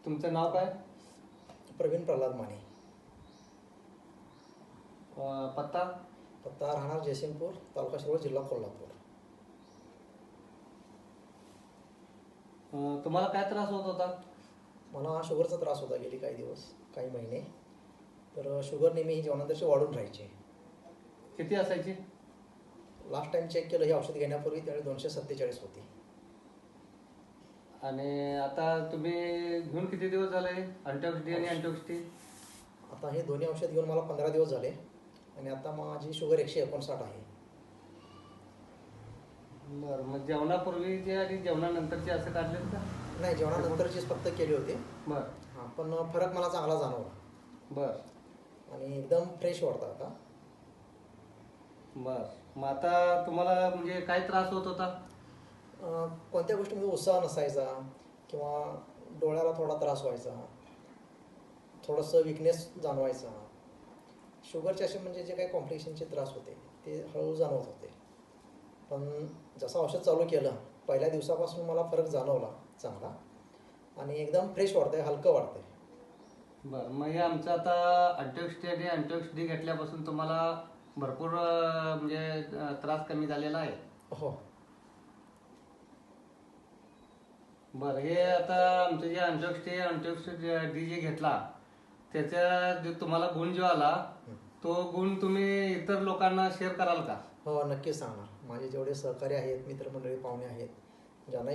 तुमचं नाव काय? प्रवीण प्रल्हाद माने. पत्ता? पत्ता राहणार जयसिंगपूर, तालुका शिरोळ, जिल्हा कोल्हापूर. तुम्हाला काय त्रास होत होता? मला शुगरचा त्रास होता गेली काही दिवस, काही महिने. तर शुगर नेहमी जेवणानंतरची वाढून राहायची. किती असायची? लास्ट टाइम चेक केलं हे औषध घेण्यापूर्वी त्यावेळी 247 होती. आणि आता तुम्ही घेऊन किती दिवस झाले अँटीऑक्सिडी आणि अँटीऑक्सिडी? आता हे दोन्ही औषध घेऊन मला 15 दिवस झाले आणि आता माझी शुगर 159 आहे. बरं, मग जेवणापूर्वीचे आणि जेवणानंतरचे असे काढलेत का? नाही, जेवणानंतरचीच फक्त केली होती. बरं हां, पण फरक मला चांगला जाणवला बरं आणि एकदम फ्रेश वाटतं आता. बरं, मग आता तुम्हाला म्हणजे काय त्रास होत होता? कोणत्या गोष्टीमध्ये उत्साह नसायचा किंवा डोळ्याला थोडा त्रास व्हायचा, थोडंसं विकनेस जाणवायचा. शुगरचे असे म्हणजे जे काही कॉम्प्लिकेशनचे त्रास होते ते हळूहळू जाणवत होते. पण जसं औषध चालू केलं पहिल्या दिवसापासून मला फरक जाणवला चांगला आणि एकदम फ्रेश वाटतंय, हलकं वाटतंय. बरं, मग हे आमचं आता अँटीऑक्सिडी आणि अँटीऑक्सिडी घेतल्यापासून तुम्हाला भरपूर म्हणजे त्रास कमी झालेला आहे. हो. बरं, हे आता आमचं जे अँटीऑक्सिडी जे घेतला त्याचा जे तुम्हाला गुण जो आला तो गुण तुम्ही इतर लोकांना शेअर कराल का? हो, नक्कीच सांगणार. माझे जेवढे सहकारी आहेत, मित्रमंडळी, पाहुणे आहेत, ज्यांना